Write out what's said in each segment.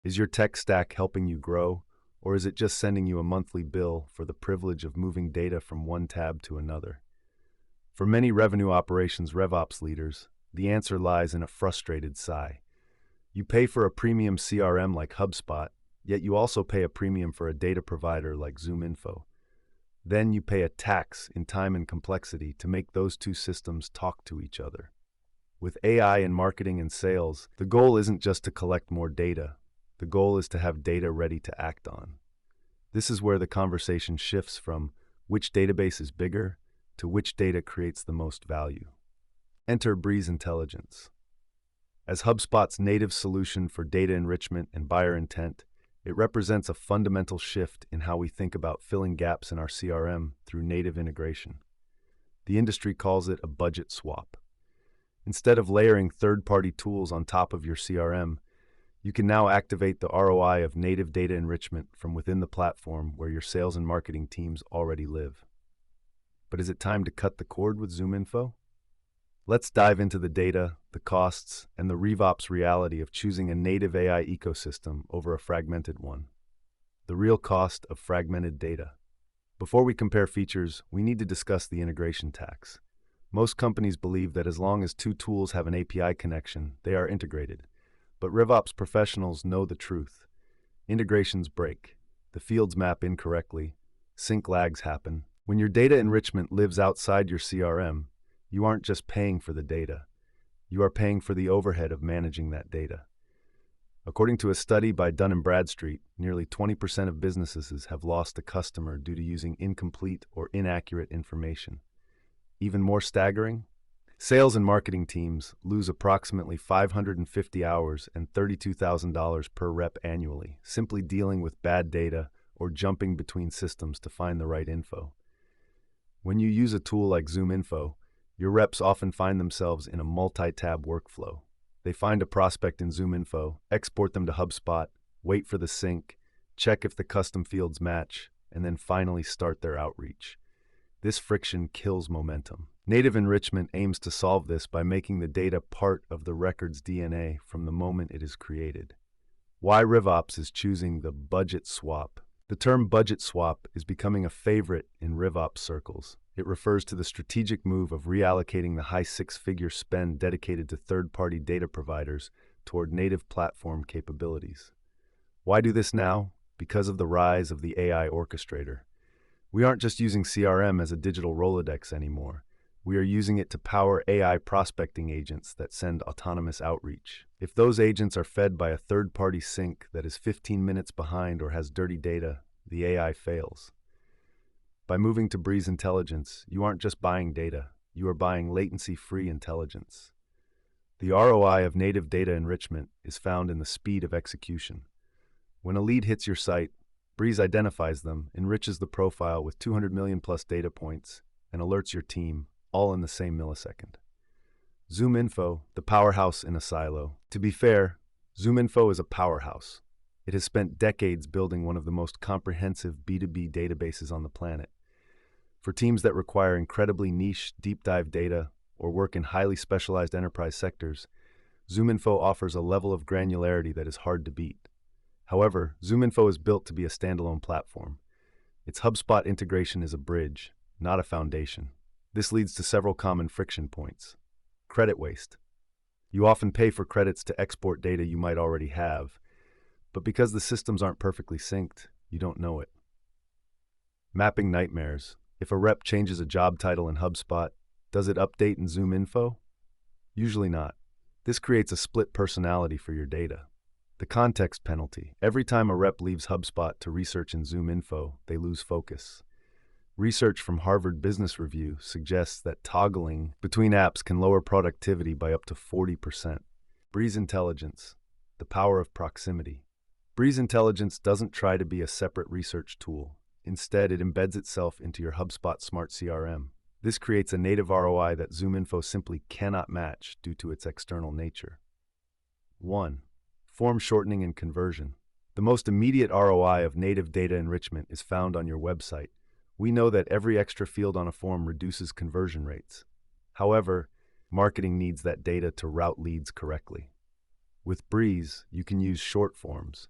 Is your tech stack helping you grow, or is it just sending you a monthly bill for the privilege of moving data from one tab to another? For many revenue operations RevOps leaders, the answer lies in a frustrated sigh. You pay for a premium CRM like HubSpot, yet you also pay a premium for a data provider like ZoomInfo. Then you pay a tax in time and complexity to make those two systems talk to each other. With AI in marketing and sales, the goal isn't just to collect more data. The goal is to have data ready to act on. This is where the conversation shifts from which database is bigger to which data creates the most value. Enter Breeze Intelligence. As HubSpot's native solution for data enrichment and buyer intent, it represents a fundamental shift in how we think about filling gaps in our CRM through native integration. The industry calls it a budget swap. Instead of layering third-party tools on top of your CRM, you can now activate the ROI of native data enrichment from within the platform where your sales and marketing teams already live. But is it time to cut the cord with ZoomInfo? Let's dive into the data, the costs, and the RevOps reality of choosing a native AI ecosystem over a fragmented one. The real cost of fragmented data. Before we compare features, we need to discuss the integration tax. Most companies believe that as long as two tools have an API connection, they are integrated. But RevOps professionals know the truth. Integrations break. The fields map incorrectly. Sync lags happen. When your data enrichment lives outside your CRM, you aren't just paying for the data. You are paying for the overhead of managing that data. According to a study by Dun & Bradstreet, nearly 20% of businesses have lost a customer due to using incomplete or inaccurate information. Even more staggering, sales and marketing teams lose approximately 550 hours and $32,000 per rep annually, simply dealing with bad data or jumping between systems to find the right info. When you use a tool like ZoomInfo, your reps often find themselves in a multi-tab workflow. They find a prospect in ZoomInfo, export them to HubSpot, wait for the sync, check if the custom fields match, and then finally start their outreach. This friction kills momentum. Native enrichment aims to solve this by making the data part of the record's DNA from the moment it is created. Why RevOps is choosing the budget swap. The term budget swap is becoming a favorite in RevOps circles. It refers to the strategic move of reallocating the high six-figure spend dedicated to third-party data providers toward native platform capabilities. Why do this now? Because of the rise of the AI orchestrator. We aren't just using CRM as a digital Rolodex anymore. We are using it to power AI prospecting agents that send autonomous outreach. If those agents are fed by a third-party sync that is 15 minutes behind or has dirty data, the AI fails. By moving to Breeze Intelligence, you aren't just buying data, you are buying latency-free intelligence. The ROI of native data enrichment is found in the speed of execution. When a lead hits your site, Breeze identifies them, enriches the profile with 200 million plus data points, and alerts your team, all in the same millisecond. ZoomInfo, the powerhouse in a silo. To be fair, ZoomInfo is a powerhouse. It has spent decades building one of the most comprehensive B2B databases on the planet. For teams that require incredibly niche, deep dive data or work in highly specialized enterprise sectors, ZoomInfo offers a level of granularity that is hard to beat. However, ZoomInfo is built to be a standalone platform. Its HubSpot integration is a bridge, not a foundation. This leads to several common friction points. Credit waste. You often pay for credits to export data you might already have, but because the systems aren't perfectly synced, you don't know it. Mapping nightmares. If a rep changes a job title in HubSpot, does it update in ZoomInfo? Usually not. This creates a split personality for your data. The context penalty. Every time a rep leaves HubSpot to research in ZoomInfo, they lose focus. Research from Harvard Business Review suggests that toggling between apps can lower productivity by up to 40%. Breeze Intelligence, the power of proximity. Breeze Intelligence doesn't try to be a separate research tool. Instead, it embeds itself into your HubSpot Smart CRM. This creates a native ROI that ZoomInfo simply cannot match due to its external nature. 1. Form shortening and conversion. The most immediate ROI of native data enrichment is found on your website. We know that every extra field on a form reduces conversion rates. However, marketing needs that data to route leads correctly. With Breeze, you can use short forms.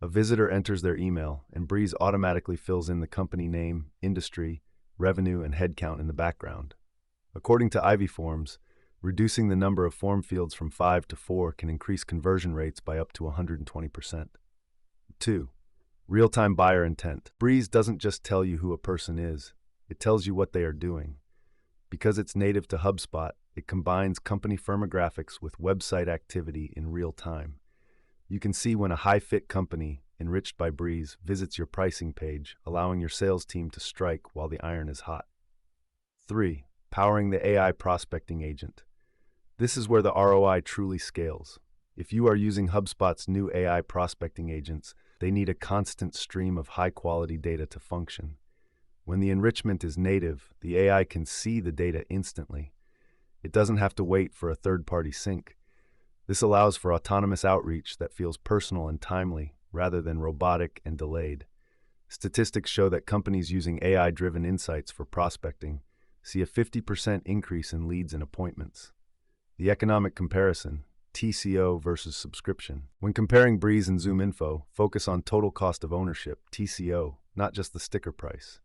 A visitor enters their email, and Breeze automatically fills in the company name, industry, revenue, and headcount in the background. According to Ivy Forms, reducing the number of form fields from 5 to 4 can increase conversion rates by up to 120%. 2. Real-time buyer intent. Breeze doesn't just tell you who a person is, it tells you what they are doing. Because it's native to HubSpot, it combines company firmographics with website activity in real time. You can see when a high-fit company, enriched by Breeze, visits your pricing page, allowing your sales team to strike while the iron is hot. 3. Powering the AI prospecting agent. This is where the ROI truly scales. If you are using HubSpot's new AI prospecting agents, they need a constant stream of high-quality data to function. When the enrichment is native, the AI can see the data instantly. It doesn't have to wait for a third-party sync. This allows for autonomous outreach that feels personal and timely, rather than robotic and delayed. Statistics show that companies using AI-driven insights for prospecting see a 50% increase in leads and appointments. The economic comparison, TCO versus subscription. When comparing Breeze and ZoomInfo, focus on total cost of ownership, TCO, not just the sticker price.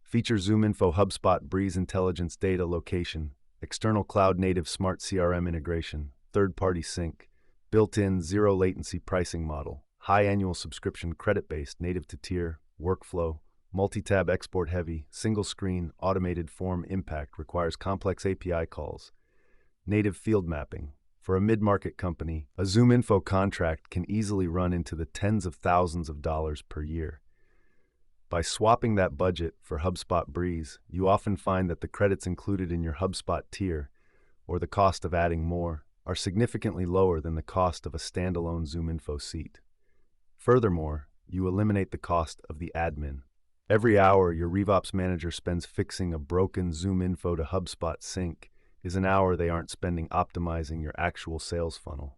Feature ZoomInfo HubSpot Breeze Intelligence data location, external cloud-native smart CRM integration, third-party sync, built-in zero-latency pricing model, high annual subscription credit-based native to tier, workflow, multi-tab export-heavy, single-screen, automated form impact requires complex API calls, native field mapping. For a mid-market company, a ZoomInfo contract can easily run into the tens of thousands of dollars per year. By swapping that budget for HubSpot Breeze, you often find that the credits included in your HubSpot tier, or the cost of adding more, are significantly lower than the cost of a standalone ZoomInfo seat. Furthermore, you eliminate the cost of the admin. Every hour your RevOps manager spends fixing a broken ZoomInfo to HubSpot sync is an hour they aren't spending optimizing your actual sales funnel.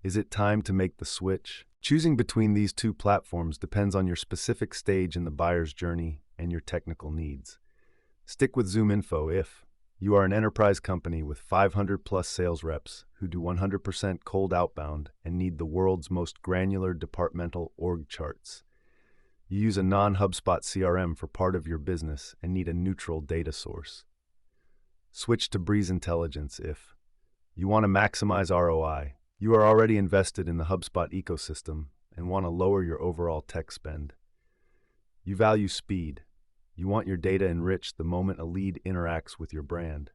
Is it time to make the switch? Choosing between these two platforms depends on your specific stage in the buyer's journey and your technical needs. Stick with ZoomInfo if you are an enterprise company with 500-plus sales reps who do 100% cold outbound and need the world's most granular departmental org charts. You use a non-HubSpot CRM for part of your business and need a neutral data source. Switch to Breeze Intelligence if you want to maximize ROI. You are already invested in the HubSpot ecosystem and want to lower your overall tech spend. You value speed. You want your data enriched the moment a lead interacts with your brand.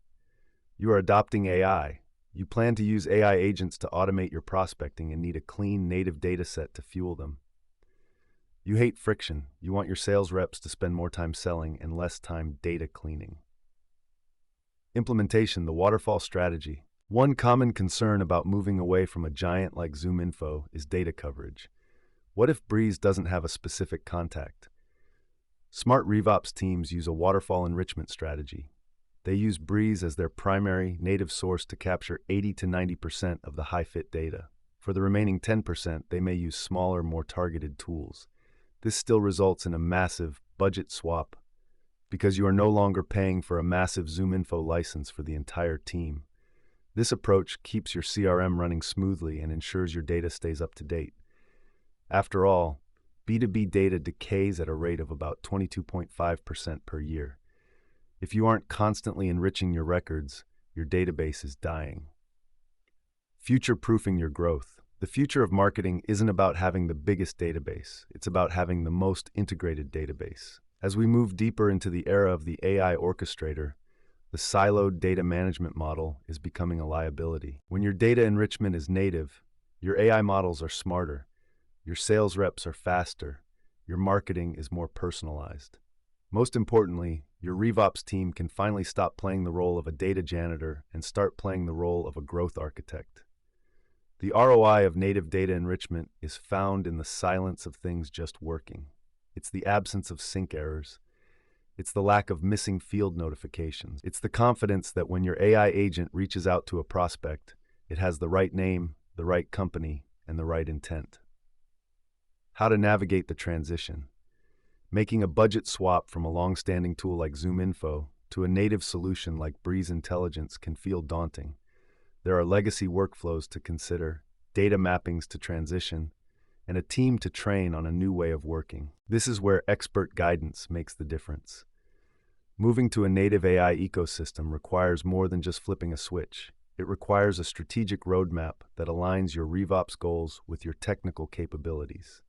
You are adopting AI. You plan to use AI agents to automate your prospecting and need a clean native data set to fuel them. You hate friction. You want your sales reps to spend more time selling and less time data cleaning. Implementation, the waterfall strategy. One common concern about moving away from a giant like ZoomInfo is data coverage. What if Breeze doesn't have a specific contact? Smart RevOps teams use a waterfall enrichment strategy. They use Breeze as their primary native source to capture 80 to 90% of the high-fit data. For the remaining 10%, they may use smaller, more targeted tools. This still results in a massive budget swap because you are no longer paying for a massive ZoomInfo license for the entire team. This approach keeps your CRM running smoothly and ensures your data stays up to date. After all, B2B data decays at a rate of about 22.5% per year. If you aren't constantly enriching your records, your database is dying. Future-proofing your growth. The future of marketing isn't about having the biggest database. It's about having the most integrated database. As we move deeper into the era of the AI orchestrator, the siloed data management model is becoming a liability. When your data enrichment is native, your AI models are smarter, your sales reps are faster, your marketing is more personalized. Most importantly, your RevOps team can finally stop playing the role of a data janitor and start playing the role of a growth architect. The ROI of native data enrichment is found in the silence of things just working. It's the absence of sync errors. It's the lack of missing field notifications. It's the confidence that when your AI agent reaches out to a prospect, it has the right name, the right company, and the right intent. How to navigate the transition. Making a budget swap from a long-standing tool like ZoomInfo to a native solution like Breeze Intelligence can feel daunting. There are legacy workflows to consider, data mappings to transition, and a team to train on a new way of working. This is where expert guidance makes the difference. Moving to a native AI ecosystem requires more than just flipping a switch. It requires a strategic roadmap that aligns your RevOps goals with your technical capabilities.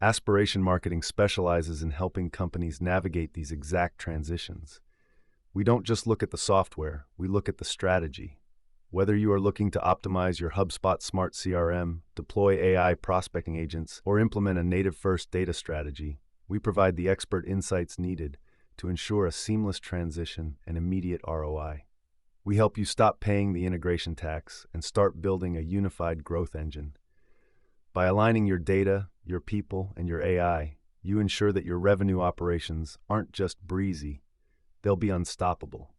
Aspiration Marketing specializes in helping companies navigate these exact transitions. We don't just look at the software, we look at the strategy. Whether you are looking to optimize your HubSpot Smart CRM, deploy AI prospecting agents, or implement a native-first data strategy, we provide the expert insights needed to ensure a seamless transition and immediate ROI. We help you stop paying the integration tax and start building a unified growth engine. By aligning your data, your people, and your AI, you ensure that your revenue operations aren't just breezy, they'll be unstoppable.